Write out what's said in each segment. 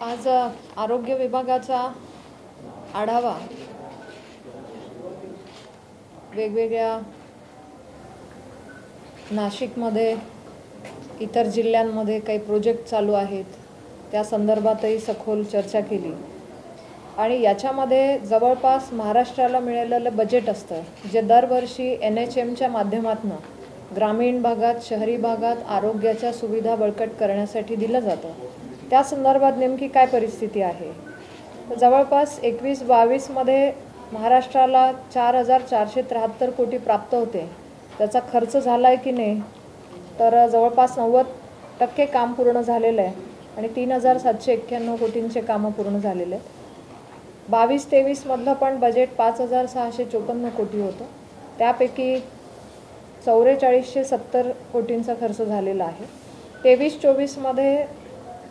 आज आरोग्य विभागाचा आढावा वेगवेगळ्या नाशिकमध्ये इतर जिल्ह्यांमध्ये काही प्रोजेक्ट चालू आहेत त्या संदर्भातही सखोल चर्चा केली आणि याच्यामध्ये जवळपास महाराष्ट्राला मिळालेलं बजेट असतं जे दरवर्षी NHMच्या माध्यमातून ग्रामीण भागात शहरी भागात आरोग्याच्या सुविधा बळकट करण्यासाठी दिलं जातं। त्या संदर्भात नेमकी काय परिस्थिती आहे तर जवळपास 21-22 मध्ये महाराष्ट्राला 4473 कोटी प्राप्त होते। त्याचा खर्च झालाय की नाही तर जवळपास 90% काम पूर्ण झालेलं आहे आणि 3791 कोटींचे काम पूर्ण झालेले आहेत। 22-23 मधलं पण बजेट 5654 कोटी होतं। त्यापैकी 4470 कोटींचा खर्च झालेला आहे। 23-24 मध्ये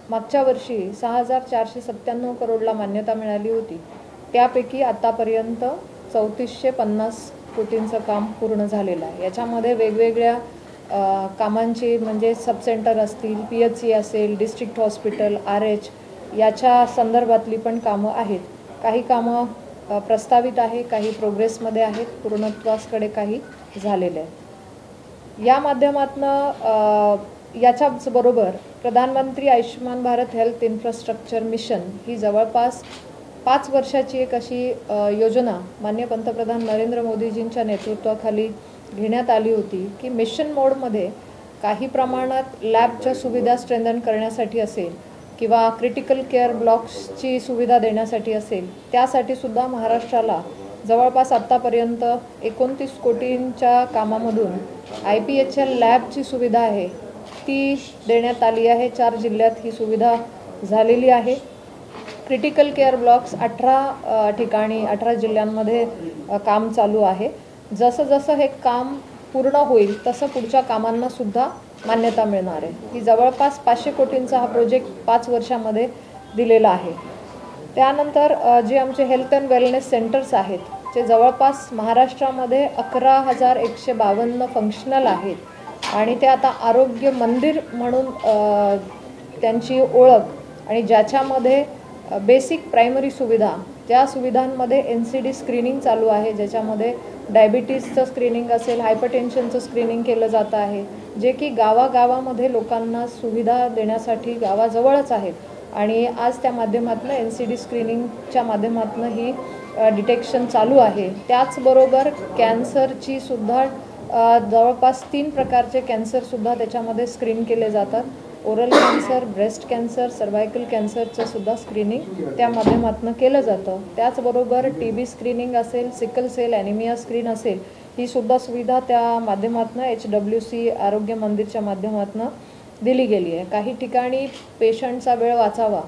मागच्या वर्षी 6497 करोडला मान्यता मिळाली होती। त्यापैकी आतापर्यंत 3450 कोटींचं काम पूर्ण झालेलं आहे। याच्यामध्ये वेगवेगळ्या कामांची म्हणजे सब सेंटर असतील, PHC असेल, डिस्ट्रिक्ट हॉस्पिटल, RH याच्या संदर्भातली पण कामं आहेत। काही कामं प्रस्तावित आहे, काही प्रोग्रेसमध्ये आहेत, पूर्णत्वासकडे काही झालेले आहेत। या माध्यमातून याच्याच बरोबर प्रधानमंत्री Ayushman Bharat health infrastructure mission ही जवळपास 5 वर्षाची एक अशी योजना माननीय पंतप्रधान नरेंद्र मोदीजींच्या नेतृत्वाखाली घेण्यात आली होती की मिशन मोडमध्ये काही प्रमाणात लॅबच्या सुविधा स्ट्रेंथन करण्यासाठी असेल किंवा क्रिटिकल केअर ब्लॉक्सची सुविधा देण्यासाठी असेल त्यासाठी सुद्धा महाराष्ट्राला जवळपास आतापर्यंत 29 कोटींच्या कामामधून IPHL लॅबची सुविधा आहे ती देण्यात आली आहे। 4 जिल्ह्यात ही सुविधा झालेली आहे। क्रिटिकल केअर ब्लॉक्स 18 ठिकाणी 18 जिल्ह्यांमध्ये काम चालू आहे। जसं जसं हे काम पूर्ण होईल तसं पुढच्या कामांना सुद्धा मान्यता मिळणार आहे। ही जवळपास 500 कोटींचा हा प्रोजेक्ट 5 वर्षांमध्ये दिलेला आहे। त्यानंतर जे आमचे हेल्थ अँड वेलनेस सेंटर्स आहेत जे जवळपास महाराष्ट्रामध्ये 11,152 फंक्शनल आहेत आणि ते आता आरोग्य मंदिर म्हणून त्यांची ओळख आणि ज्याच्यामध्ये बेसिक प्रायमरी सुविधा त्या सुविधांमध्ये NCD स्क्रीनिंग चालू आहे ज्याच्यामध्ये डायबिटीजचं स्क्रीनिंग असेल, हायपरटेन्शनचं स्क्रीनिंग केलं जातं आहे जे की गावागावामध्ये लोकांना सुविधा देण्यासाठी गावाजवळच आहेत आणि आज त्या माध्यमातून NCD स्क्रीनिंगच्या माध्यमातून ही डिटेक्शन चालू आहे। त्याचबरोबर कॅन्सरची सुद्धा जवळपास 3 प्रकारचे कॅन्सरसुद्धा त्याच्यामध्ये स्क्रीन केले जातात। Oral cancer, breast cancer, cervical कॅन्सरचं सुद्धा स्क्रीनिंग त्या माध्यमातून केलं जातं। त्याचबरोबर TB स्क्रीनिंग असेल, सिकल सेल ॲनिमिया स्क्रीन असेल ही सुद्धा सुविधा त्या माध्यमातून HWC आरोग्य मंदिरच्या माध्यमातून दिली गेली आहे। काही ठिकाणी पेशंटचा वेळ वाचावा,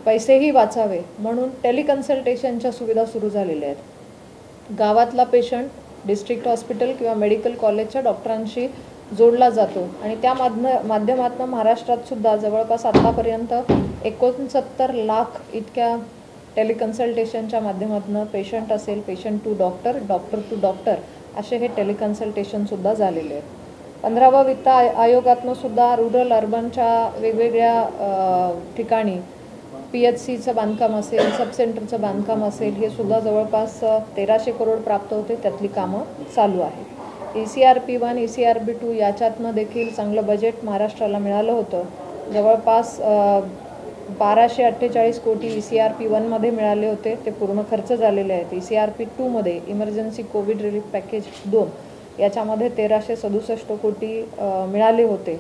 पैसेही वाचावे म्हणून टेलिकन्सल्टेशनच्या सुविधा सुरू झालेल्या आहेत। गावातला पेशंट डिस्ट्रिक्ट हॉस्पिटल किंवा मेडिकल कॉलेजच्या डॉक्टरांशी जोडला जातो आणि त्या माध्यमातून महाराष्ट्रात सुद्धा जवळपास आतापर्यंत 69 लाख इतक्या टेलिकन्सल्टेशनच्या माध्यमातून पेशंट असेल, patient to doctor, doctor to doctor असे हे टेलिकन्सल्टेशनसुद्धा झालेले आहेत। 15व्या वित्त आयोगातून सुद्धा रुरल अर्बनच्या वेगवेगळ्या ठिकाणी PHCचं बांधकाम असेल, सब सेंटरचं बांधकाम असेल हे सुद्धा जवळपास 1300 करोड प्राप्त होते, त्यातली कामं चालू आहेत। ECRP1, ECRP2 याच्यातनं देखील चांगलं बजेट महाराष्ट्राला मिळालं होतं। जवळपास 1248 कोटी ECRP1 मध्ये मिळाले होते, ते पूर्ण खर्च झालेले आहेत। ECRP2 मध्ये इमर्जन्सी कोविड रिलीफ पॅकेज 2 याच्यामध्ये 1367 कोटी मिळाले होते,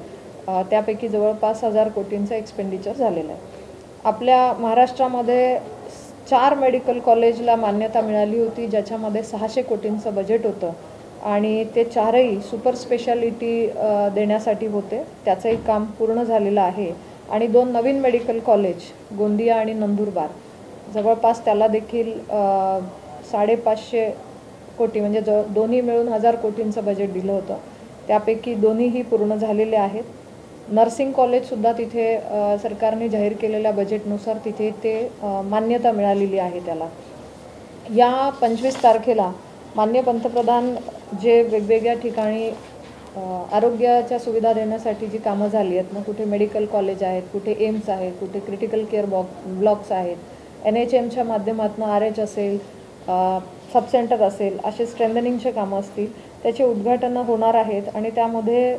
त्यापैकी जवळपास 1000 कोटींचं एक्सपेंडिचर झालेलं आहे। आपल्या महाराष्ट्रामध्ये 4 मेडिकल कॉलेजला मान्यता मिळाली होती ज्याच्यामध्ये 600 कोटींचं बजेट होतं आणि ते 4ही सुपर स्पेशालिटी देण्यासाठी होते, त्याचंही काम पूर्ण झालेलं आहे। आणि 2 नवीन मेडिकल कॉलेज गोंदिया आणि नंदुरबार जवळपास त्याला देखील 550 कोटी म्हणजे दोन्ही मिळून 1000 कोटींचं बजेट दिलं होतं, त्यापैकी दोन्हीही पूर्ण झालेले आहेत। नर्सिंग कॉलेजसुद्धा तिथे सरकारने जाहीर केलेल्या बजेटनुसार तिथे ते मान्यता मिळालेली आहे त्याला। या 25 तारखेला माननीय पंतप्रधान जे वेगवेगळ्या ठिकाणी आरोग्याच्या सुविधा देण्यासाठी जी कामं झाली आहेत, मग कुठे मेडिकल कॉलेज आहेत, कुठे एम्स आहेत, कुठे क्रिटिकल केअर ब्लॉक्स आहेत, NHMच्या माध्यमातून RH असेल, सब सेंटर असेल, असे स्ट्रेंथनिंगचे कामं असतील, त्याचे उद्घाटनं होणार आहेत. आणि त्यामध्ये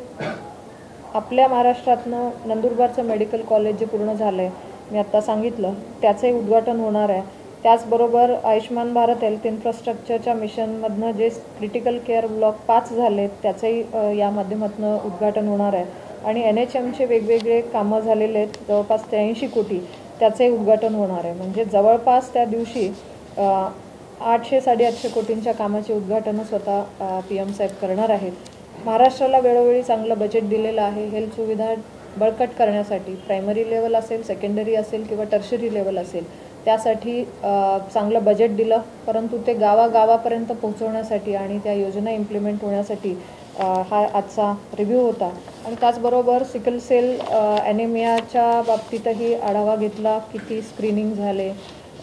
आपल्या महाराष्ट्रातनं नंदुरबारचं मेडिकल कॉलेज जे पूर्ण झालं आहे, मी आत्ता सांगितलं, त्याचंही उद्घाटन होणार आहे. त्याचबरोबर आयुष्यमान भारत हेल्थ इन्फ्रास्ट्रक्चरच्या मिशनमधनं जे क्रिटिकल केअर ब्लॉक 5 झाले त्याचंही या माध्यमातून उद्घाटन होणार आहे. आणि NHMचे वेगवेगळे कामं झालेले आहेत, जवळपास 83 कोटी, त्याचंही उद्घाटन होणार आहे. म्हणजे जवळपास त्या दिवशी 800-850 कोटींच्या कामाचे उद्घाटनं स्वतः PM साहेब करणार आहेत. महाराष्ट्राला वेळोवेळी चांगलं बजेट दिलेलं आहे हेल्थ सुविधा बळकट करण्यासाठी. प्रायमरी लेवल असेल, सेकंडरी असेल किंवा टर्शरी लेवल असेल, त्यासाठी चांगलं बजेट दिलं. परंतु ते गावागावापर्यंत पोहोचवण्यासाठी आणि त्या योजना इम्प्लिमेंट होण्यासाठी हा आजचा रिव्ह्यू होता. आणि त्याचबरोबर सिकल सेल ॲनेमियाच्या बाबतीतही आढावा घेतला. किती स्क्रीनिंग झाले,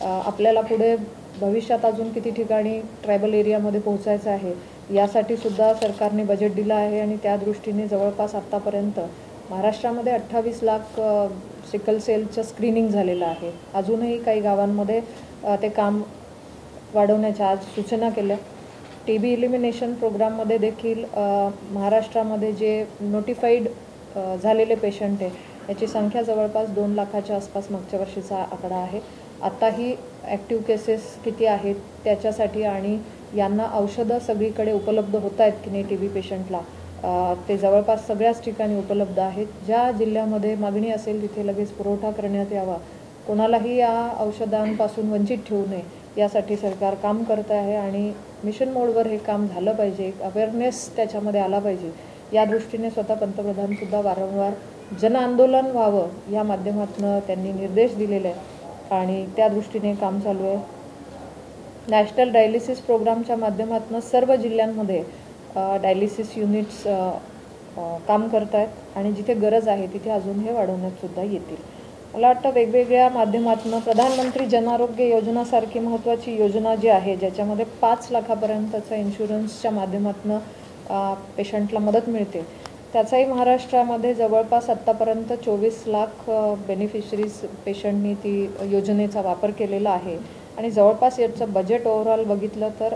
आपल्याला पुढे भविष्यात अजून किती ठिकाणी ट्रायबल एरियामध्ये पोहोचायचं आहे, यासाठी सुद्धा सरकारने बजेट दिलं आहे. आणि त्या दृष्टीने जवळपास आत्तापर्यंत महाराष्ट्रामध्ये 28 लाख सिकल सेलचं स्क्रीनिंग झालेलं आहे. अजूनही काही गावांमध्ये ते काम वाढवण्याच्या आज सूचना केल्या. TB इलिमिनेशन प्रोग्राममध्ये देखील महाराष्ट्रामध्ये जे नोटिफाईड झालेले पेशंट आहे याची संख्या जवळपास 2 लाखाच्या आसपास मागच्या वर्षीचा आकडा आहे. आत्ताही ॲक्टिव्ह केसेस किती आहेत त्याच्यासाठी आणि यांना औषधं सगळीकडे उपलब्ध होत आहेत की नाही TB पेशंटला, ते जवळपास सगळ्याच ठिकाणी उपलब्ध आहेत. ज्या जिल्ह्यामध्ये मागणी असेल तिथे लगेच पुरवठा करण्यात यावा. कोणालाही या औषधांपासून वंचित ठेवू नये यासाठी सरकार काम करत आहे. आणि मिशन मोडवर हे काम झालं पाहिजे, एक अवेअरनेस त्याच्यामध्ये आला पाहिजे. या दृष्टीने स्वतः पंतप्रधानसुद्धा वारंवार जनआंदोलन व्हावं या माध्यमातून त्यांनी निर्देश दिलेले आहे आणि त्या दृष्टीने काम चालू आहे. नॅशनल डायलिसिस प्रोग्रामच्या माध्यमातून सर्व जिल्ह्यांमध्ये डायलिसिस युनिट्स काम करत आहेत आणि जिथे गरज आहे तिथे अजून हे वाढवण्यातसुद्धा येतील. मला वाटतं वेगवेगळ्या माध्यमातून प्रधानमंत्री जनआरोग्य योजनासारखी महत्त्वाची योजना जी आहे, ज्याच्यामध्ये 5 लाखापर्यंतचा इन्शुरन्सच्या माध्यमातून पेशंटला मदत मिळते, त्याचाही महाराष्ट्रामध्ये जवळपास आत्तापर्यंत 24 लाख बेनिफिशरीज पेशंटनी ती योजनेचा वापर केलेला आहे. आणि जवळपास याचं बजेट ओव्हरऑल बघितलं तर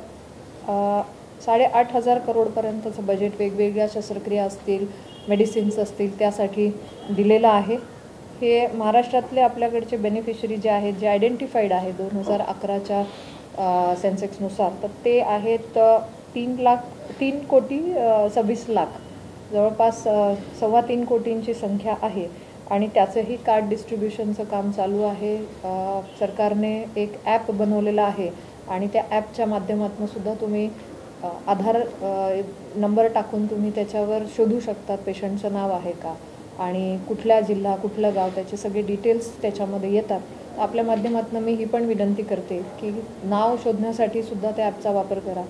8,500 करोडपर्यंतचं बजेट वेगवेगळ्या शस्त्रक्रिया असतील, मेडिसिन्स असतील त्यासाठी दिलेलं आहे. हे महाराष्ट्रातले आपल्याकडचे बेनिफिशरी जे आहेत, जे आयडेंटिफाईड आहे 2011च्या सेन्सेक्सनुसार, तर ते आहेत 3,26,00,000, जवळपास 3.25 कोटींची संख्या आहे. आणि त्याचंही कार्ड डिस्ट्रीब्युशनचं काम चालू आहे. सरकारने एक ॲप बनवलेला आहे आणि त्या ॲपच्या माध्यमातून सुद्धा तुम्ही आधार नंबर टाकून तुम्ही त्याच्यावर शोधू शकतात पेशंटचं नाव आहे का आणि कुठला जिल्हा, कुठलं गाव, त्याचे सगळे डिटेल्स त्याच्यामध्ये येतात. आपल्या माध्यमातून मी ही पण विनंती करते की नाव शोधण्यासाठी सुद्धा त्या ॲपचा वापर करा.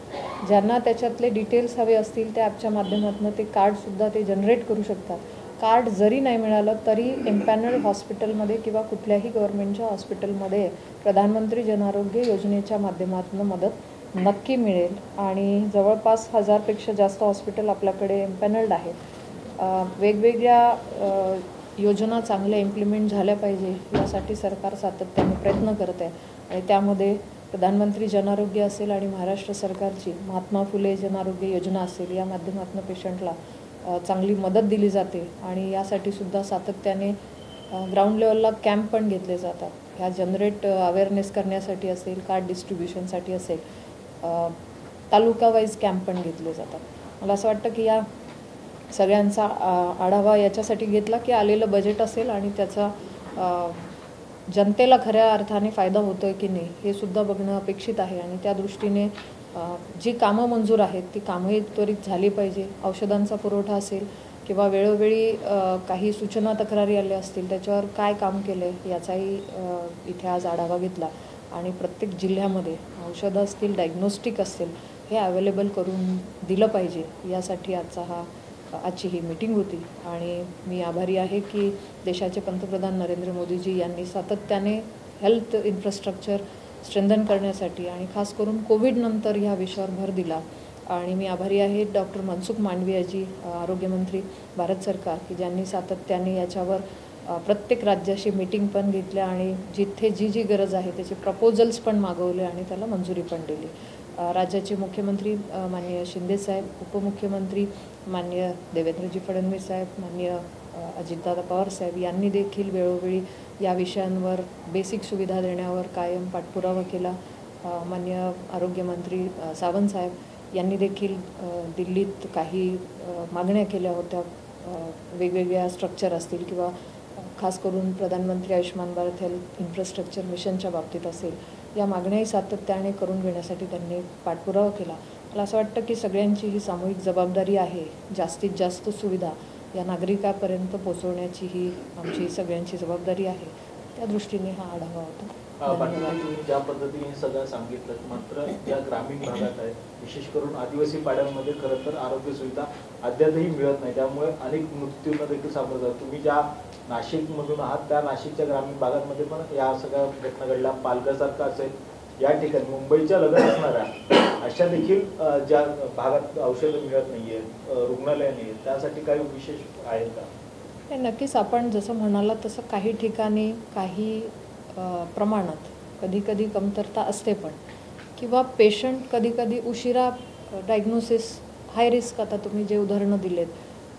ज्यांना त्याच्यातले डिटेल्स हवे असतील त्या ॲपच्या माध्यमातून ते कार्डसुद्धा ते जनरेट करू शकतात. कार्ड जरी नाही मिळालं तरी एम्पॅनल्ड हॉस्पिटलमध्ये किंवा कुठल्याही गव्हर्नमेंटच्या हॉस्पिटलमध्ये प्रधानमंत्री जनआरोग्य योजनेच्या माध्यमातून मदत नक्की मिळेल. आणि जवळपास 1000पेक्षा जास्त हॉस्पिटल आपल्याकडे एम्पॅनल्ड आहेत. वेगवेगळ्या योजना चांगल्या इम्प्लिमेंट झाल्या पाहिजे यासाठी सरकार सातत्याने प्रयत्न करत आहे. आणि त्यामध्ये प्रधानमंत्री जनआरोग्य असेल आणि महाराष्ट्र सरकारची महात्मा फुले जनआरोग्य योजना असेल, या माध्यमातून पेशंटला चांगली मदत दिली जाते. आणि यासाठी सुद्धा सातत्याने ग्राउंड लेवलला कॅम्प पण घेतले जातात. ह्या जनरेट अवेअरनेस करण्यासाठी असेल, कार्ड डिस्ट्रीब्युशनसाठी असेल, तालुका वाईज कॅम्प पण घेतले जातात. मला असं वाटतं की या सगळ्यांचा आढावा याच्यासाठी घेतला की आलेलं बजेट असेल आणि त्याचा जनतेला खऱ्या अर्थाने फायदा होतो आहे की नाही हे सुद्धा बघणं अपेक्षित आहे. आणि त्या दृष्टीने जी कामं मंजूर आहेत ती कामंही त्वरित झाली पाहिजे. औषधांचा पुरवठा असेल किंवा वेळोवेळी काही सूचना तक्रारी आल्या असतील त्याच्यावर काय काम केलं आहे याचाही इथे आज आढावा घेतला. आणि प्रत्येक जिल्ह्यामध्ये औषधं असतील, डायग्नोस्टिक असतील, हे अवेलेबल करून दिलं पाहिजे यासाठी आजची ही मीटिंग होती. आणि मी आभारी आहे की देशाचे पंतप्रधान नरेंद्र मोदीजी यांनी सातत्याने हेल्थ इन्फ्रास्ट्रक्चर स्ट्रेंथन करण्यासाठी आणि खास करून कोविडनंतर ह्या विषयावर भर दिला. आणि मी आभारी आहे डॉक्टर मनसुख मांडवियाजी, आरोग्यमंत्री भारत सरकार, की ज्यांनी सातत्याने याच्यावर प्रत्येक राज्याशी मीटिंग पण घेतल्या आणि जिथे जी गरज आहे त्याचे प्रपोजल्स पण मागवले आणि त्याला मंजुरी पण दिली. राज्याचे मुख्यमंत्री माननीय शिंदेसाहेब, उपमुख्यमंत्री माननीय देवेंद्रजी फडणवीस साहेब, माननीय अजितदादा पवार साहेब यांनी देखील वेळोवेळी या विषयांवर बेसिक सुविधा देण्यावर कायम पाठपुरावा केला. माननीय आरोग्यमंत्री सावंत साहेब यांनी देखील दिल्लीत काही मागण्या केल्या होत्या, वेगवेगळ्या स्ट्रक्चर असतील किंवा खास करून प्रधानमंत्री आयुष्मान भारत हेल्थ इन्फ्रास्ट्रक्चर मिशनच्या बाबतीत असेल, या मागण्याही सातत्याने करून घेण्यासाठी त्यांनी पाठपुरावा केला. मला असं वाटतं की सगळ्यांची ही सामूहिक जबाबदारी आहे, जास्तीत जास्त सुविधा या नागरिकापर्यंत पोहोचवण्याची ही आमची सगळ्यांची जबाबदारी आहे. त्या दृष्टीने हा आढावा होता. तुम्ही ज्या पद्धतीने सगळं सांगितलं, मात्र ज्या ग्रामीण भागात आहे, विशेष करून आदिवासी पाड्यांमध्ये खरं तर आरोग्य सुविधा अद्यापही मिळत नाही, त्यामुळे अनेक मृत्यूंना देखील सामोरं जातात. तुम्ही ज्या नाशिकमधून आहात त्या नाशिकच्या ग्रामीण भागांमध्ये पण या सगळ्या घटना घडल्या. पालघरसारखा असेल, या ठिकाणी मुंबईच्या लगत असणाऱ्या अशा देखील ज्या भागात औषधं मिळत नाहीये, रुग्णालय नाही, त्यासाठी काही विशेष आहेत का? नक्कीच आपण जसं म्हणाला तसं काही ठिकाणी काही प्रमाणात कधी कमतरता असते पण, किंवा पेशंट कधी उशिरा डायग्नोसिस, हाय रिस्क, आता तुम्ही जे उदाहरणं दिलेत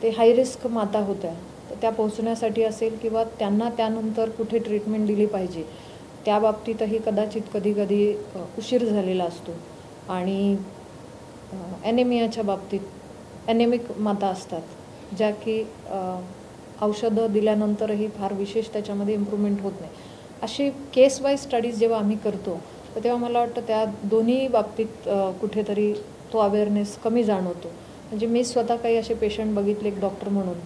ते हाय रिस्क माता होत्या, तर त्या पोहोचण्यासाठी असेल किंवा त्यांना त्यानंतर कुठे ट्रीटमेंट दिली पाहिजे त्या बाबतीतही कदाचित कधी उशीर झालेला असतो. आणि ॲनेमियाच्या बाबतीत ॲनेमिक माता असतात ज्या की औषधं दिल्यानंतरही फार विशेष त्याच्यामध्ये इम्प्रूव्हमेंट होत नाही. अशी केस वाईज स्टडीज जेव्हा आम्ही करतो तर तेव्हा मला वाटतं त्या दोन्ही बाबतीत कुठेतरी तो अवेअरनेस कमी जाणवतो. म्हणजे मी स्वतः काही असे पेशंट बघितले, एक डॉक्टर म्हणून,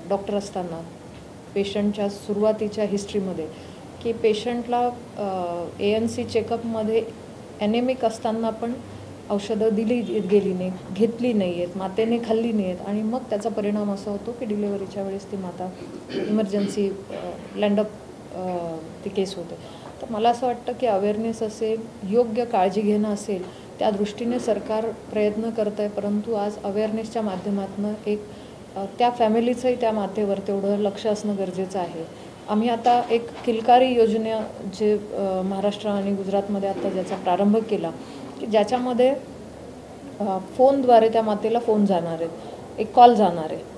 डॉक्टर असताना पेशंटच्या सुरुवातीच्या हिस्ट्रीमध्ये की पेशंटला ANC चेकअपमध्ये ॲनेमिक असताना पण औषधं दिली गेली नाही, घेतली नाही आहेत, मातेने खाल्ली नाही आहेत, आणि मग त्याचा परिणाम असा होतो की डिलिव्हरीच्या वेळेस ती माता इमर्जन्सी लँडअप ती केस होते. तर मला असं वाटतं की अवेअरनेस असेल, योग्य काळजी घेणं असेल, त्या दृष्टीने सरकार प्रयत्न करत आहे. परंतु आज अवेअरनेसच्या माध्यमातून एक त्या फॅमिलीचंही त्या मातेवर तेवढं लक्ष असणं गरजेचं आहे. आम्ही आता एक किलकारी योजना जे महाराष्ट्र आणि गुजरातमध्ये आता ज्याचा प्रारंभ केला, की ज्याच्यामध्ये फोनद्वारे त्या मातेला फोन जाणार आहेत, एक कॉल जाणार आहे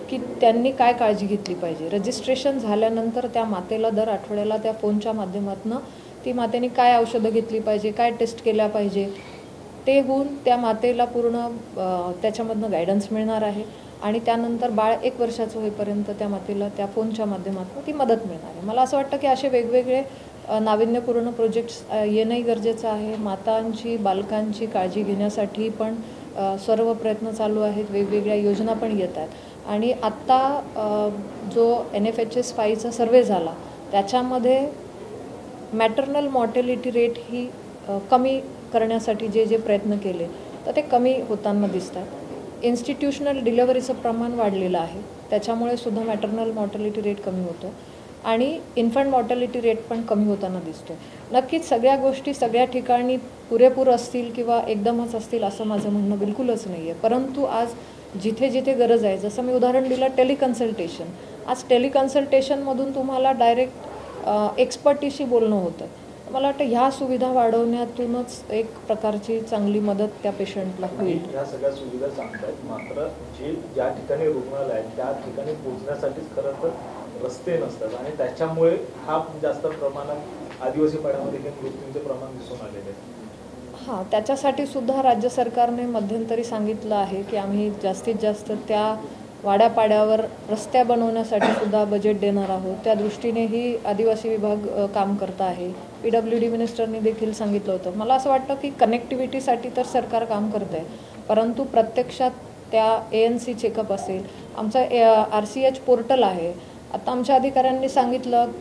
की त्यांनी काय काळजी घेतली पाहिजे. रजिस्ट्रेशन झाल्यानंतर त्या मातेला दर आठवड्याला त्या फोनच्या माध्यमातून ती मातेने काय औषधं घेतली पाहिजे, काय टेस्ट केल्या पाहिजे, ते होऊन त्या मातेला पूर्ण त्याच्यामधनं गायडन्स मिळणार आहे. आणि त्यानंतर बाळ 1 वर्षाचं होईपर्यंत त्या मातेला त्या फोनच्या माध्यमातून ती मदत मिळणार आहे. मला असं वाटतं की असे वेगवेगळे नाविन्यपूर्ण प्रोजेक्ट्स येणंही गरजेचं आहे. मातांची, बालकांची काळजी घेण्यासाठी पण सर्व प्रयत्न चालू आहेत, वेगवेगळ्या योजना पण येत आहेत. आणि आत्ता जो NFHS 5चा सर्वे झाला त्याच्यामध्ये मॅटर्नल मॉर्टेलिटी रेट ही कमी करण्यासाठी जे प्रयत्न केले तर ते कमी होताना दिसतात. इन्स्टिट्यूशनल डिलिव्हरीचं प्रमाण वाढलेलं आहे, त्याच्यामुळे सुद्धा मॅटर्नल मॉर्टॅलिटी रेट कमी होतो आणि इन्फंट मॉर्टॅलिटी रेट पण कमी होताना दिसतो. नक्कीच सगळ्या गोष्टी सगळ्या ठिकाणी पुरेपूर असतील किंवा एकदमच असतील असं माझं म्हणणं बिलकुलच नाही आहे. परंतु आज जिथे गरज आहे, जसं मी उदाहरण दिलं टेलिकन्सल्टेशन, आज टेलिकन्सल्टेशनमधून तुम्हाला डायरेक्ट एक्सपर्टीशी बोलणं होतं. मला वाटतं ह्या सुविधा वाढवण्यातूनच एक प्रकारची चांगली मदत त्या पेशंटला होईल. या सगळ्या सुविधा सांगतायत, मात्र ज्या ठिकाणी रुग्णालय आहे त्या ठिकाणी पोहोचण्यासाठीच खरं तर रस्ते नसतात आणि त्याच्यामुळे हा जास्त प्रमाणात आदिवासी पाड्यामध्ये मृत्यूंचे प्रमाण दिसून आलेले आहे. हां, त्याच्यासाठी सुद्धा राज्य सरकारने मध्यंतरी सांगितलं आहे की आम्ही जास्तीत जास्त त्या वाड्यापाड्यावर रस्त्या बनवण्यासाठी सुद्धा बजेट देणार आहोत. त्या दृष्टीनेही आदिवासी विभाग काम करत आहे. PWD मिनिस्टरनी देखील सांगितलं होतं. मला असं वाटतं की कनेक्टिव्हिटीसाठी तर सरकार काम करत आहे, परंतु प्रत्यक्षात त्या ANC चेकअप असेल, आमचा RCH पोर्टल आहे. आता आमच्या अधिकाऱ्यांनी सांगितलं,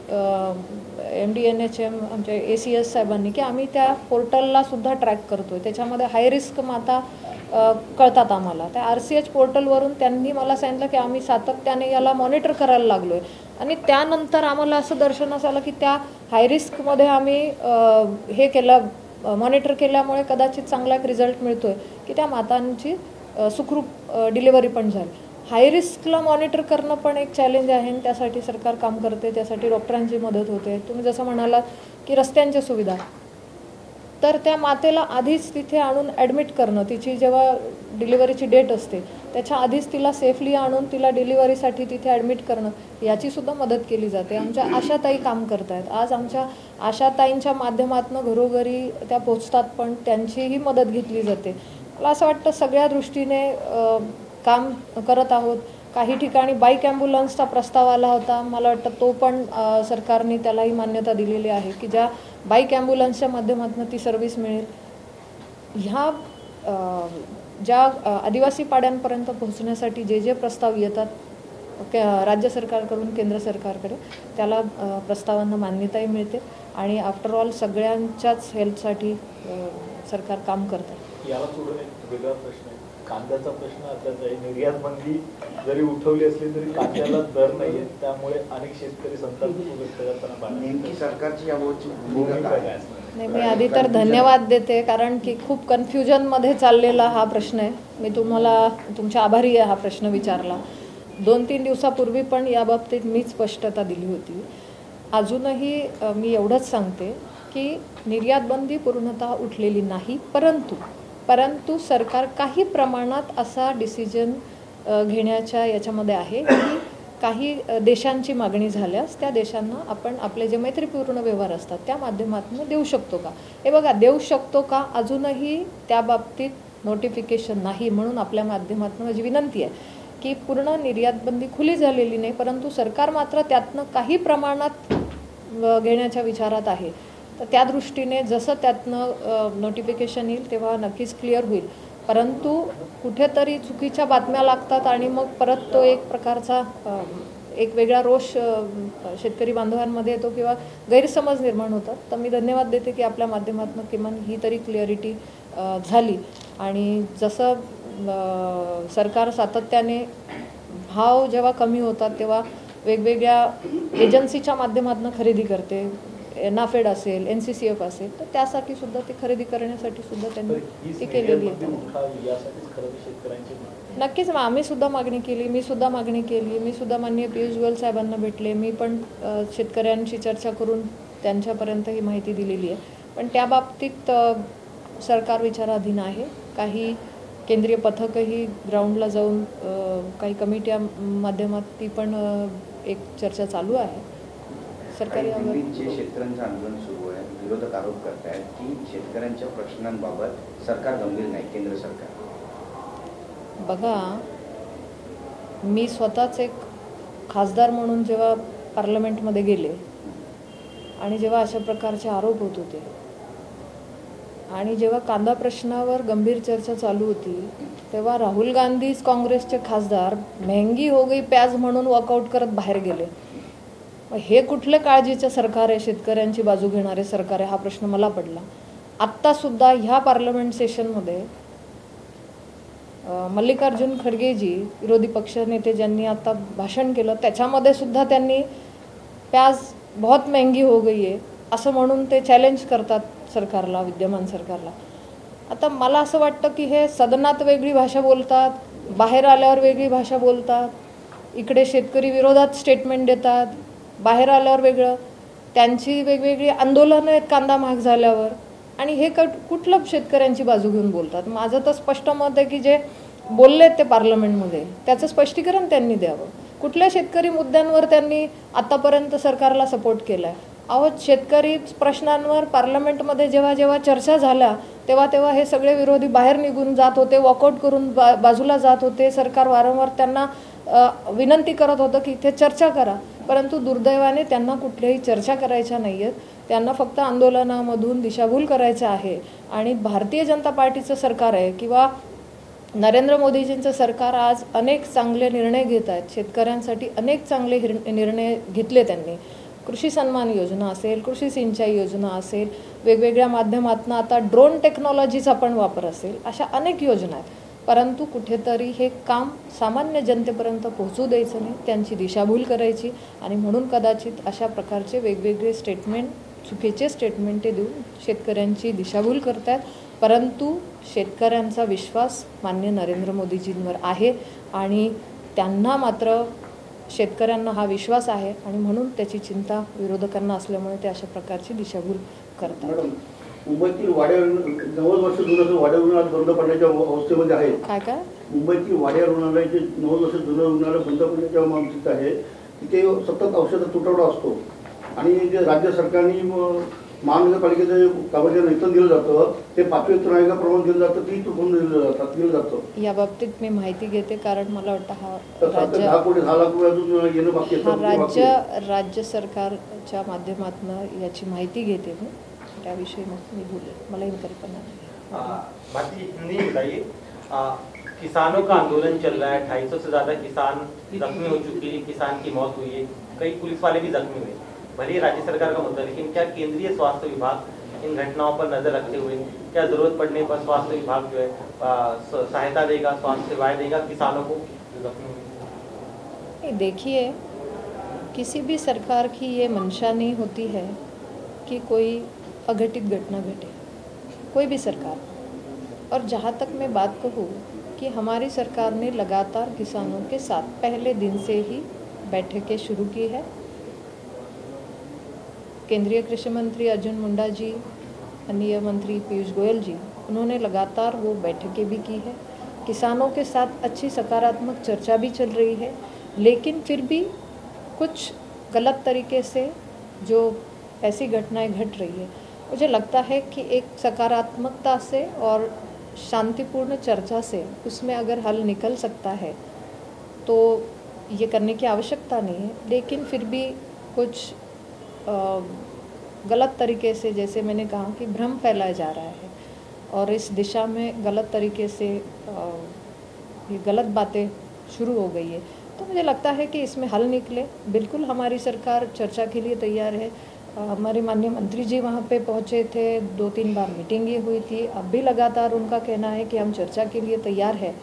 MD NHM आमच्या ACS साहेबांनी, की आम्ही त्या पोर्टलला सुद्धा ट्रॅक करतो आहे. त्याच्यामध्ये हाय रिस्क माता कळतात आम्हाला. त्या RCH पोर्टलवरून त्यांनी मला सांगितलं की आम्ही सातत्याने याला मॉनिटर करायला लागलो आहे आणि त्यानंतर आम्हाला असं दर्शनास आलं की त्या हाय रिस्कमध्ये आम्ही हे केलं, मॉनिटर केल्यामुळे कदाचित चांगला एक रिझल्ट मिळतो आहे की त्या मातांची सुखरूप डिलिव्हरी पण झाली. हाय रिस्कला मॉनिटर करणं पण एक चॅलेंज आहे आणि त्यासाठी सरकार काम करते, त्यासाठी डॉक्टरांची मदत होते. तुम्ही जसं म्हणालात की रस्त्यांच्या सुविधा, तर त्या मातेला आधीच तिथे आणून ॲडमिट करणं, तिची जेव्हा डिलिव्हरीची डेट असते त्याच्या आधीच तिला सेफली आणून तिला डिलिव्हरीसाठी तिथे ॲडमिट करणं, याचीसुद्धा मदत केली जाते. आमच्या आशाताई काम करत आहेत. आज आमच्या आशाताईंच्या माध्यमातून घरोघरी त्या पोचतात, पण त्यांचीही मदत घेतली जाते. मला असं वाटतं सगळ्या दृष्टीने काम करत आहोत. काही ठिकाणी बाईक ॲम्ब्युलन्सचा प्रस्ताव आला होता, मला वाटतं तो पण सरकारने त्यालाही मान्यता दिलेली आहे की ज्या बाईक ॲम्ब्युलन्सच्या माध्यमातून ती सर्व्हिस मिळेल. ह्या ज्या आदिवासी पाड्यांपर्यंत पोहोचण्यासाठी जे जे प्रस्ताव येतात राज्य सरकारकडून केंद्र सरकारकडे, त्याला प्रस्तावांना मान्यताही मिळते आणि आफ्टर ऑल सगळ्यांच्याच हेल्थसाठी सरकार काम करतं. याला सोडून एक वेगळा प्रश्न आहे, कांद्याचा प्रश्न असाच आहे. निर्यात बंदी जरी उठवली असली तरी कांद्याला दर नाही आहे, त्यामुळे अनेक शेतकरी संताप व्यक्त करताना नेमकी सरकारची याबाबतची भूमिका काय असणार? नाही, मी आधी तर धन्यवाद देते, कारण की खूप कन्फ्युजनमध्ये चाललेला हा प्रश्न आहे. मी तुम्हाला तुमच्या आभारी आहे हा प्रश्न विचारला. 2-3 दिवसापूर्वी पण याबाबतीत मीच स्पष्टता दिली होती. अजूनही मी एवढंच सांगते की निर्यातबंदी पूर्णतः उठलेली नाही, परंतु सरकार काही प्रमाणात असा डिसिजन घेण्याच्या याच्यामध्ये आहे की काही देशांची मागणी झाल्यास त्या देशांना आपण आपले जे मैत्रीपूर्ण व्यवहार असतात त्या माध्यमातून देऊ शकतो का. हे बघा, देऊ शकतो का, अजूनही त्या बाबतीत नोटिफिकेशन नाही. म्हणून आपल्या माध्यमातून माझी विनंती आहे की पूर्ण निर्यातबंदी खुली झालेली नाही, परंतु सरकार मात्र त्यातनं काही प्रमाणात घेण्याच्या विचारात आहे. तर त्या दृष्टीने जसं त्यातनं नोटिफिकेशन येईल तेव्हा नक्कीच क्लिअर होईल. परंतु कुठेतरी चुकीच्या बातम्या लागतात आणि मग परत तो एक प्रकारचा एक वेगळा रोष शेतकरी बांधवांमध्ये येतो किंवा गैरसमज निर्माण होतात. तर मी धन्यवाद देते की आपल्या माध्यमातून किमान ही तरी क्लिअरिटी झाली. आणि जसं सरकार सातत्याने भाव जेव्हा कमी होतात तेव्हा वेगवेगळ्या एजन्सीच्या माध्यमातून खरेदी करते, नाफेड असेल, NCCF असेल, तर त्यासाठी सुद्धा ते खरेदी करण्यासाठी सुद्धा त्यांनी ती केलेली आहे. नक्कीच आम्ही सुद्धा मागणी केली, मी सुद्धा मागणी केली. मी सुद्धा माननीय पियुष गोयल साहेबांना भेटले. मी पण शेतकऱ्यांशी चर्चा करून त्यांच्यापर्यंत ही माहिती दिलेली आहे. पण त्या बाबतीत सरकार विचाराधीन आहे. काही केंद्रीय पथकही ग्राउंडला जाऊन काही कमिट्या माध्यमात ती पण एक चर्चा चालू आहे. सरकारी जे शेतकऱ्यांचं आंदोलन सुरू आहे, विरोधक आरोप करत आहेत की शेतकऱ्यांच्या प्रश्नांबाबत सरकार गंभीर नाही, केंद्र सरकार. बघा, मी स्वतःच एक खासदार म्हणून जेव्हा पार्लमेंटमध्ये गेले आणि जेव्हा अशा प्रकारचे आरोप होत होते आणि जेव्हा कांदा प्रश्नावर गंभीर चर्चा चालू होती, तेव्हा राहुल गांधीच काँग्रेसचे खासदार महंगी हो गई प्याज म्हणून वॉकआउट करत बाहेर गेले. हे कुठलं काळजीचं सरकार आहे, शेतकऱ्यांची बाजू घेणारे सरकार आहे, हा प्रश्न मला पडला. आत्तासुद्धा ह्या पार्लमेंट सेशनमध्ये मल्लिकार्जुन खरगेजी, विरोधी पक्षनेते, ज्यांनी आता भाषण केलं त्याच्यामध्ये सुद्धा त्यांनी प्याज बहुत महंगी हो गई आहे असं म्हणून ते चॅलेंज करतात सरकारला, विद्यमान सरकारला. आता मला असं वाटतं की हे सदनात वेगळी भाषा बोलतात, बाहेर आल्यावर वेगळी भाषा बोलतात. इकडे शेतकरी विरोधात स्टेटमेंट देतात, बाहेर आल्यावर वेगळं. त्यांची वेगवेगळी आंदोलनं आहेत कांदा महाग झाल्यावर, आणि हे कुठलं शेतकऱ्यांची बाजू घेऊन बोलतात. माझं तर स्पष्ट मत आहे की जे बोललेत ते पार्लमेंटमध्ये त्याचं स्पष्टीकरण त्यांनी द्यावं. कुठल्या शेतकरी मुद्द्यांवर त्यांनी आतापर्यंत सरकारला सपोर्ट केला आहे. अहो, शेतकरी प्रश्नांवर पार्लमेंटमध्ये जेव्हा जेव्हा चर्चा झाल्या तेव्हा हे सगळे विरोधी बाहेर निघून जात होते, वॉकआउट करून बाजूला जात होते. सरकार वारंवार त्यांना विनंती करत होतं की इथे चर्चा करा, परंतु दुर्दैवाने त्यांना कुठल्याही चर्चा करायच्या नाही आहेत. त्यांना फक्त आंदोलनामधून दिशाभूल करायचं आहे. आणि भारतीय जनता पार्टीचं सरकार आहे किंवा नरेंद्र मोदीजींचं सरकार आज अनेक चांगले निर्णय घेत आहेत. शेतकऱ्यांसाठी अनेक चांगले निर्णय घेतले त्यांनी. कृषी सन्मान योजना असेल, कृषी सिंचाई योजना असेल, वेगवेगळ्या माध्यमातून आता ड्रोन टेक्नॉलॉजीचा पण वापर असेल, अशा अनेक योजना आहेत. परंतु कुठेतरी हे काम सामान्य जनतेपर्यंत पोहोचू द्यायचं नाही, त्यांची दिशाभूल करायची, आणि म्हणून कदाचित अशा प्रकारचे वेगवेगळे स्टेटमेंट चुकीचे स्टेटमेंटे देऊन शेतकऱ्यांची दिशाभूल करत आहेत. परंतु शेतकऱ्यांचा विश्वास माननीय नरेंद्र मोदीजींवर आहे आणि त्यांना मात्र शेतकऱ्यांना हा विश्वास आहे आणि म्हणून त्याची चिंता विरोधकांना असल्यामुळे ते अशा प्रकारची दिशाभूल करतात. मॅडम, मुंबईतील वाड्या 90 वर्ष जुनं वाड्या रुग्णालय बंद पडण्याच्या अवस्थेमध्ये आहे. काय मुंबईतील वाड्या रुग्णालयाचे 90 वर्ष जुनं रुग्णालय बंद पडण्याच्या अवस्थेत आहे. तिथे सतत औषध तुटवडा असतो आणि जे राज्य सरकारने महानगरपालिकेचं कामाच्या वेतन दिलं जातं ते 5वे वेतनाप्रमाणे दिलं जातं, ती तुटून दिलं जातं. या बाबतीत मी माहिती घेते कारण मला वाटतं हा 10 कोटी 10 लाख रुपये अजून येणं बाकी आहे. राज्य सरकारच्या माध्यमातून याची माहिती घेते मी, त्याविषयी मग मी बोलेन, मला ही कल्पना नाही. भारती हिंदी में बताइए, किसानों का आंदोलन चल रहा है, 250 से ज्यादा किसान जख्मी हो चुके हैं, किसान की मौत हुई है, कई पुलिस वाले भी जख्मी हुए. भले राज्य सरकार का मुद्दा, लेकिन क्या केंद्रीय स्वास्थ्य विभाग इन घटनाओं पर नजर रखते हुए क्या जरूरत पड़ने पर स्वास्थ्य विभाग जो है सहायता देगा, स्वास्थ्य सेवाएं देगा किसानों को जख्मी हुए? देखिए, किसी भी सरकार की ये मंशा नहीं होती है कि कोई अघटित घटना घटे, कोई भी सरकार. और जहाँ तक मैं बात कहूँ कि हमारी सरकार ने लगातार किसानों के साथ पहले दिन से ही बैठकें शुरू की है. केंद्रीय कृषि मंत्री अर्जुन मुंडा जी, अन्य मंत्री पीयूष गोयल जी, उन्होंने लगातार वो बैठकें भी की है. किसानों के साथ अच्छी सकारात्मक चर्चा भी चल रही है, लेकिन फिर भी कुछ गलत तरीके से जो ऐसी घटनाएं घट रही है, मुझे लगता है कि एक सकारात्मकता से और शांतिपूर्ण चर्चा से उसमें अगर हल निकल सकता है तो ये करने की आवश्यकता नहीं है. लेकिन फिर भी कुछ गलत तरीके से, जैसे मैंने कहा कि भ्रम फैलाया जा रहा है और इस दिशा में गलत तरीके से ये गलत बातें शुरू हो गई है, तो मुझे लगता है कि इसमें हल निकले. बिल्कुल हमारी सरकार चर्चा के लिए तैयार है. हमारे माननीय मंत्री जी वहाँ पे पहुँचे थे, 2-3 बार मीटिंगें हुई थी. अब भी लगातार उनका कहना है कि हम चर्चा के लिए तैयार है.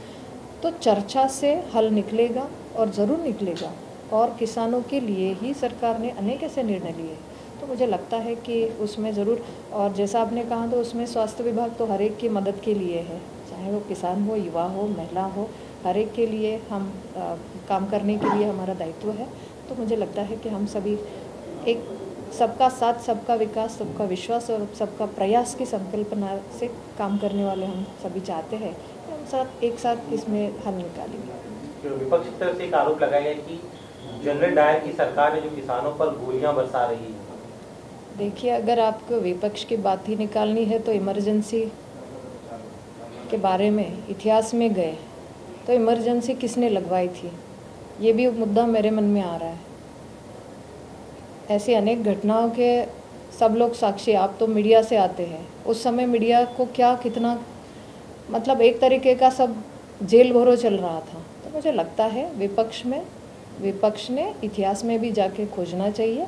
तो चर्चा से हल निकलेगा और ज़रूर निकलेगा, और किसानों के लिए ही सरकार ने अनेक ऐसे निर्णय लिए. तो मुझे लगता है कि उसमें ज़रूर, और जैसा आपने कहा तो उसमें स्वास्थ्य विभाग तो हर एक की मदद के लिए है, चाहे वो किसान हो, युवा हो, महिला हो, हर एक के लिए हम काम करने के लिए हमारा दायित्व है. तो मुझे लगता है कि हम सभी एक सबका साथ, सबका विकास, सबका विश्वास और सबका प्रयास की संकल्पना से काम करने वाले हम सभी चाहते हैं कि हम सब एक साथ इसमें हल निकालेंगे. विपक्ष की तरफ से एक आरोप लगाया है कि जनरल डायर की सरकार है जो किसानों पर गोलियां बरसा रही है. देखिए, अगर आपको विपक्ष की बात ही निकालनी है तो इमरजेंसी के बारे में इतिहास में गए तो इमरजेंसी किसने लगवाई थी, ये भी मुद्दा मेरे मन में आ रहा है. ऐसी अनेक घटनाओं के सब लोग साक्षी. आप तो मीडिया से आते हैं, उस समय मीडिया को क्या कितना मतलब एक तरीके का सब जेल भरो चल रहा था. तो मुझे लगता है विपक्ष ने इतिहास में भी जाके खोजना चाहिए.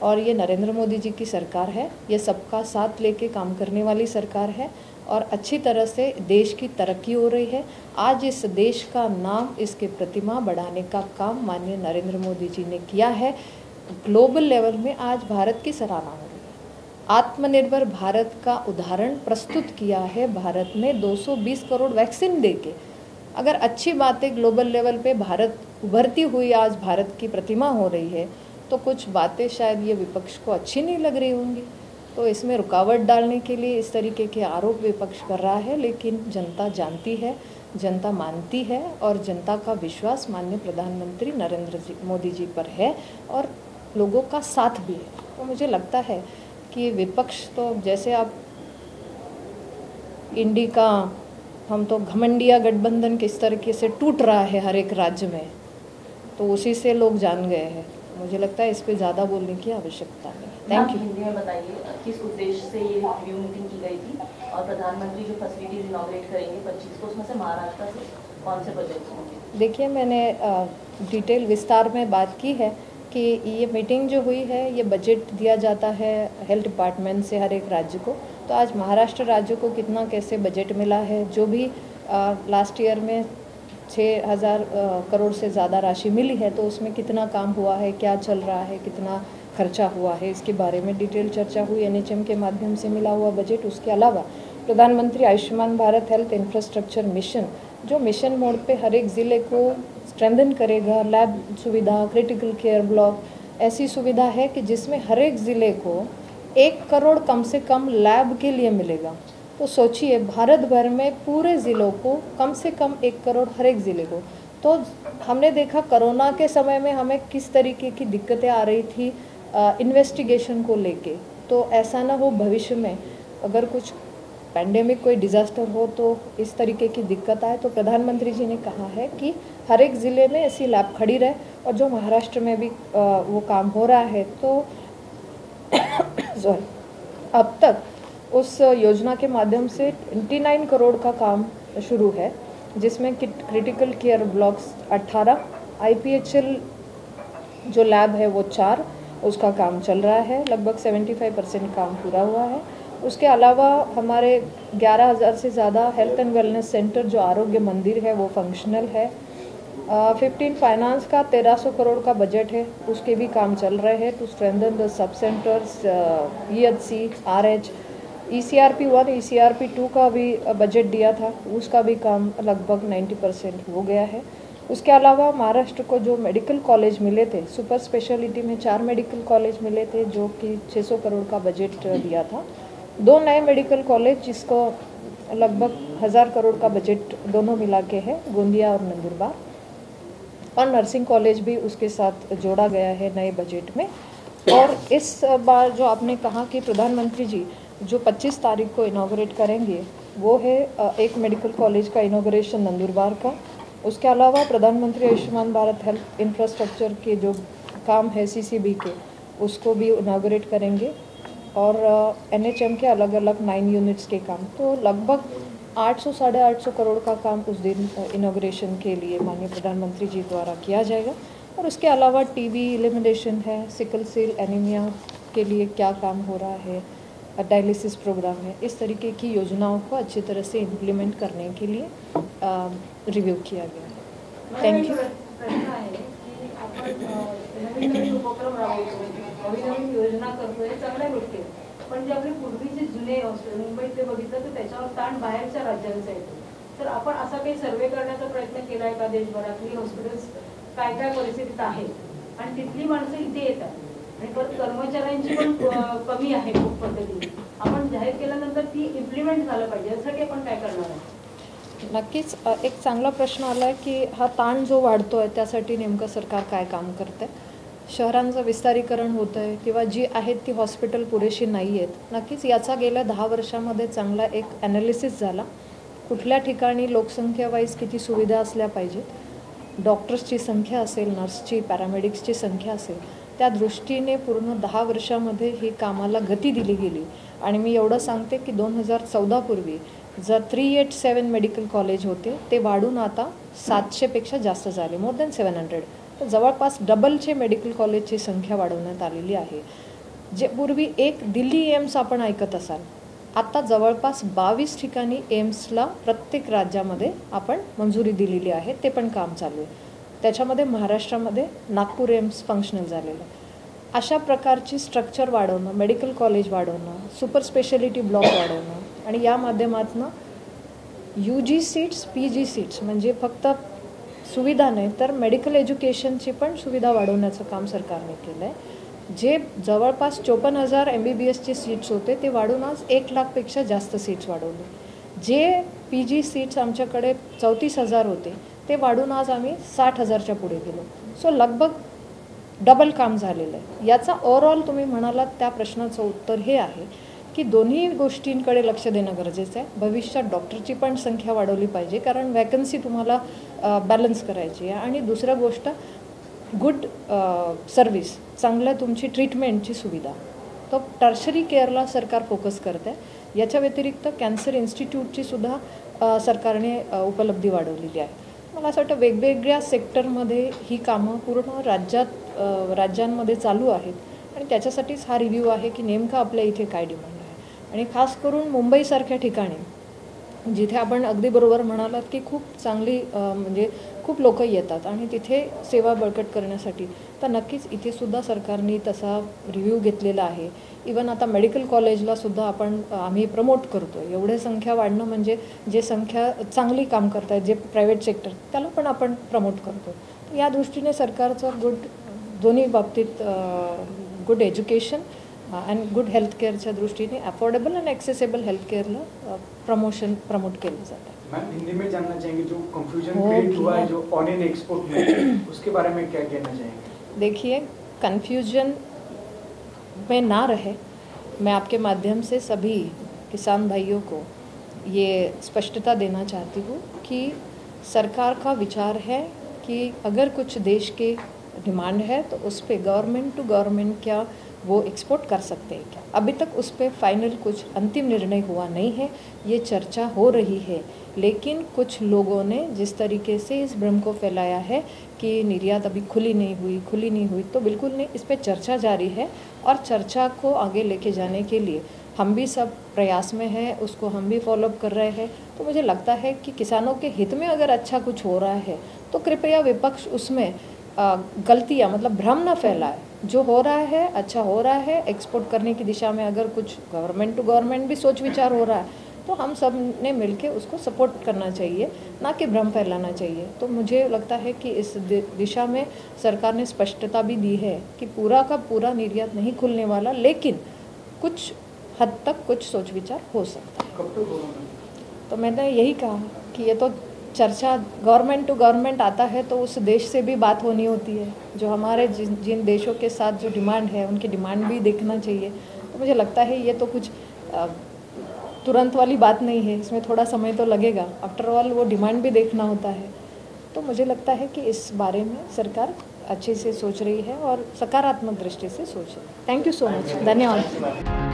और ये नरेंद्र मोदी जी की सरकार है, ये सबका साथ लेके काम करने वाली सरकार है और अच्छी तरह से देश की तरक्की हो रही है. आज इस देश का नाम, इसके प्रतिमा बढ़ाने का काम माननीय नरेंद्र मोदी जी ने किया है. ग्लोबल लेवल में आज भारत की सराहना हो रही है. आत्मनिर्भर भारत का उदाहरण प्रस्तुत किया है भारत ने 220 करोड़ वैक्सीन देके. अगर अच्छी बातें ग्लोबल लेवल पे भारत उभरती हुई आज भारत की प्रतिमा हो रही है, तो कुछ बातें शायद ये विपक्ष को अच्छी नहीं लग रही होंगी. तो इसमें रुकावट डालने के लिए इस तरीके के आरोप विपक्ष कर रहा है, लेकिन जनता जानती है, जनता मानती है और जनता का विश्वास माननीय प्रधानमंत्री नरेंद्र मोदी जी पर है और लोगों का साथ भी है. तो मुझे लगता है कि विपक्ष तो, जैसे आप इंडी का, हम तो घमंडिया गठबंधन किस तरीके से टूट रहा है हर एक राज्य में, तो उसी से लोग जान गए हैं. मुझे लगता है इस पे ज़्यादा बोलने की आवश्यकता नहीं. Thank you. हिंदी में बताइए किस उद्देश्य से ये रिव्यू मीटिंग की गई थी और प्रधानमंत्री जो फैसिलिटीज इनॉग्रेट करेंगे 25 को, उसमें से महाराष्ट्र से कौन से प्रोजेक्ट्स होंगे? देखिए, मैंने डिटेल विस्तार में बात की है कि ये मीटिंग जो हुई है, ये बजट दिया जाता है हेल्थ डिपार्टमेंट से हर एक राज्य को. तो आज महाराष्ट्र राज्य को कितना कैसे बजट मिला है, जो भी लास्ट ईयर में 6,000 करोड़ से ज़्यादा राशि मिली है, तो उसमें कितना काम हुआ है, क्या चल रहा है, कितना खर्चा हुआ है, इसके बारे में डिटेल चर्चा हुई। NHM के माध्यम से मिला हुआ बजट, उसके अलावा प्रधानमंत्री Ayushman Bharat health infrastructure mission, जो मिशन मोड पे हर एक ज़िले को स्ट्रेंथन करेगा। लैब सुविधा, क्रिटिकल केयर ब्लॉक, ऐसी सुविधा है कि जिसमें हर एक ज़िले को 1 करोड़ कम से कम लैब के लिए मिलेगा। तो सोचिए, भारत भर में पूरे ज़िलों को कम से कम 1 करोड़ हर एक ज़िले को। तो हमने देखा कोरोना के समय में हमें किस तरीके की दिक्कतें आ रही थी इन्वेस्टिगेशन को लेके। तो ऐसा ना हो भविष्य में, अगर कुछ पैंडेमिक कोई डिज़ास्टर हो तो इस तरीके की दिक्कत आए। तो प्रधानमंत्री जी ने कहा है कि हर एक ज़िले में ऐसी लैब खड़ी रहे, और जो महाराष्ट्र में भी वो काम हो रहा है। तो अब तक उस योजना के माध्यम से 29 करोड़ का काम शुरू है, जिसमें क्रिटिकल केयर ब्लॉक्स 18, IPHL जो लैब है वो 4, उसका काम चल रहा है। लगभग 75% काम पूरा हुआ है। उसके अलावा हमारे 11,000 से ज़्यादा हेल्थ एंड वेलनेस सेंटर, जो आरोग्य मंदिर है, वो फंक्शनल है। 15 फाइनेंस का 1300 करोड़ का बजट है, उसके भी काम चल रहे हैं to strengthen the sub centres, EHC, RH। ECRP 1, ECRP 2 का भी बजट दिया था, उसका भी काम लगभग 90% हो गया है। उसके अलावा महाराष्ट्र को जो मेडिकल कॉलेज मिले थे, सुपर स्पेशलिटी में 4 मेडिकल कॉलेज मिले थे, जो कि 600 करोड़ का बजट दिया था। 2 नए मेडिकल कॉलेज, जिसको लगभग 1000 करोड़ का बजट दोनों मिला के है, गोंदिया और नंदुरबार। और नर्सिंग कॉलेज भी उसके साथ जोड़ा गया है नए बजट में। और इस बार जो आपने कहा कि प्रधानमंत्री जी जो 25 तारीख को इनॉग्रेट करेंगे, वो है एक मेडिकल कॉलेज का इनॉग्रेशन नंदुरबार का। उसके अलावा प्रधानमंत्री आयुष्मान भारत हेल्थ इंफ्रास्ट्रक्चर के जो काम है CCB के, उसको भी इनॉग्रेट करेंगे। और NHM के अलग अलग 9 यूनिट्स के काम, तो लगभग 800 साढ़े 800 करोड़ का काम उस दिन इनॉग्रेशन के लिए माननीय प्रधानमंत्री जी द्वारा किया जाएगा। और उसके अलावा TB एलिमिनेशन है, सिकल सेल एनीमिया के लिए क्या काम हो रहा है, डायलिसिस प्रोग्राम है, इस तरीके की योजनाओं को अच्छी तरह से इम्प्लीमेंट करने के लिए रिव्यू किया गया है। Thank you. प्रश्न आहे की आपण नवीन नवीन उपक्रम राबवतो, नवीन नवीन योजना करतो, हे चांगल्या गोष्टी आहेत, पण जे आपले पूर्वीचे जुने हॉस्पिटल मुंबईत ते बघितलं तर त्याच्यावर ताण बाहेरच्या राज्यांचा येतो. तर आपण असा काही सर्वे करण्याचा प्रयत्न केला आहे का, देशभरातली हॉस्पिटल्स काय काय परिस्थितीत आहेत आणि तिथली माणसं इथे येतात आणि परत कर्मचाऱ्यांची पण कमी आहे खूप पद्धतीने, आपण जाहीर केल्यानंतर ती इम्प्लिमेंट झालं पाहिजे, यासाठी आपण काय करणार आहे? नक्कीच एक चांगला प्रश्न आला आहे की हा ताण जो वाढतो आहे त्यासाठी नेमकं सरकार काय काम करतं आहे. शहरांचं विस्तारीकरण होतं आहे किंवा जी आहेत ती हॉस्पिटल पुरेशी नाही आहेत. नक्कीच याचा गेल्या 10 वर्षामध्ये चांगला एक ॲनालिसिस झाला. कुठल्या ठिकाणी लोकसंख्यावाईज किती सुविधा असल्या पाहिजेत, डॉक्टर्सची संख्या असेल, नर्सची, पॅरामेडिक्सची संख्या असेल, त्या दृष्टीने पूर्ण 10 वर्षामध्ये ही कामाला गती दिली गेली. आणि मी एवढं सांगते की 2014 पूर्वी जर 387 मेडिकल कॉलेज होते ते वाढून आता 700पेक्षा जास्त झाले, मोर दॅन 700. तर जवळपास डबलचे मेडिकल कॉलेजची संख्या वाढवण्यात आलेली आहे. जे पूर्वी एक दिल्ली एम्स आपण ऐकत असाल, आता जवळपास 22 ठिकाणी एम्सला प्रत्येक राज्यामध्ये आपण मंजुरी दिलेली आहे, ते पण काम चालू आहे. त्याच्यामध्ये महाराष्ट्रामध्ये नागपूर एम्स फंक्शनल झालेलं. अशा प्रकारची स्ट्रक्चर वाढवणं, मेडिकल कॉलेज वाढवणं, सुपर स्पेशालिटी ब्लॉक वाढवणं आणि या माध्यमातून UG सीट्स, PG सीट्स म्हणजे फक्त सुविधा नाही तर मेडिकल एज्युकेशनची पण सुविधा वाढवण्याचं काम सरकारने केलं आहे. जे जवळपास 54,000 MBBSचे सीट्स होते ते वाढून आज 1 लाखपेक्षा जास्त सीट्स वाढवले. जे PG सीट्स आमच्याकडे 34,000 होते ते वाढून आज आम्ही 60,000च्या पुढे गेलो. सो लगभग डबल काम झालेलं आहे. याचा ओव्हरऑल तुम्ही म्हणालात त्या प्रश्नाचं उत्तर हे आहे की दोन्ही गोष्टींकडे लक्ष देणं गरजेचं आहे. भविष्यात डॉक्टरची पण संख्या वाढवली पाहिजे कारण वॅकन्सी तुम्हाला बॅलन्स करायची आहे. आणि दुसरं गोष्ट गुड सर्व्हिस, चांगलं तुमची ट्रीटमेंटची सुविधा, तो टर्शरी केअरला सरकार फोकस करतं आहे. याच्या व्यतिरिक्त कॅन्सर इन्स्टिट्यूटची सुद्धा सरकारने उपलब्धी वाढवलेली आहे. मला असं वाटतं वेगवेगळ्या सेक्टरमध्ये ही कामं पूर्ण राज्यांमध्ये चालू आहेत आणि त्याच्यासाठीच हा रिव्ह्यू आहे की नेमकं आपल्या इथे काय डिमांड आहे. आणि खास करून मुंबईसारख्या ठिकाणी जिथे आपण अगदी बरोबर म्हणालात की खूप चांगली म्हणजे खूप लोक येतात आणि तिथे सेवा बळकट करण्यासाठी, तर नक्कीच इथे सुद्धा सरकारने तसा रिव्ह्यू घेतलेला आहे. इवन आता मेडिकल कॉलेजला सुद्धा आम्ही प्रमोट करतो. एवढे संख्या वाढणं म्हणजे जे संख्या चांगली काम करत आहेत, जे प्रायव्हेट सेक्टर, त्याला पण आपण प्रमोट करतो. तर या दृष्टीने सरकारचं दोन्ही बाबतीत गुड एज्युकेशन आणि गुड हेल्थकेअरच्या दृष्टीने अफोर्डेबल आणि ॲक्सेसिबल हेल्थकेअरला प्रमोट केलं जातं. मैम हिंदी में जानना चाहेंगे जो कंफ्यूजन क्रिएट हुआ है जो ऑनियन एक्सपोर्ट में, उसके बारे में क्या कहना चाहेंगे? देखिए, कन्फ्यूजन में ना रहे, मैं आपके माध्यम से सभी किसान भाइयों को ये स्पष्टता देना चाहती हूँ कि सरकार का विचार है कि अगर कुछ देश के डिमांड है तो उस पर गवर्नमेंट टू गवर्नमेंट क्या वो एक्सपोर्ट कर सकते हैं क्या, अभी तक उस पर फाइनल कुछ अंतिम निर्णय हुआ नहीं है. ये चर्चा हो रही है, लेकिन कुछ लोगों ने जिस तरीके से इस भ्रम को फैलाया है कि निर्यात अभी खुली नहीं हुई, तो बिल्कुल नहीं. इस पर चर्चा जारी है और चर्चा को आगे लेके जाने के लिए हम भी सब प्रयास में हैं, उसको हम भी फॉलोअप कर रहे हैं. तो मुझे लगता है कि किसानों के हित में अगर अच्छा कुछ हो रहा है तो कृपया विपक्ष उसमें गलतियाँ मतलब भ्रम न फैलाए. जो हो रहा है अच्छा हो रहा है. एक्सपोर्ट करने की दिशा में अगर कुछ गवर्नमेंट टू गवर्नमेंट भी सोच विचार हो रहा है तो हम सब ने मिलके उसको सपोर्ट करना चाहिए, ना कि भ्रम फैलाना चाहिए. तो मुझे लगता है कि इस दिशा में सरकार ने स्पष्टता भी दी है कि पूरा का पूरा निर्यात नहीं खुलने वाला, लेकिन कुछ हद तक कुछ सोच विचार हो सकता है. कब तक होगा? तो मैंने यही कहा कि ये तो चर्चा गवर्नमेंट टू गवर्नमेंट आता है तो उस देश से भी बात होनी होती है. जो हमारे जिन देशों के साथ जो डिमांड है उनकी डिमांड भी देखना चाहिए. तो मुझे लगता है ये तो कुछ तुरंत वाली बात नहीं है, इसमें थोड़ा समय तो लगेगा. आफ्टर ऑल वो डिमांड भी देखना होता है. तो मुझे लगता है कि इस बारे में सरकार अच्छे से सोच रही है और सकारात्मक दृष्टि से सोच रही है. Thank you so much. धन्यवाद.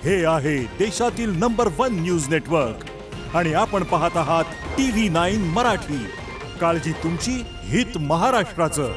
हे आहे देशातील नंबर 1 न्यूज नेटवर्क आणि आपण पाहत आहात TV9 मराठी. काळजी तुमची, हित महाराष्ट्राचं.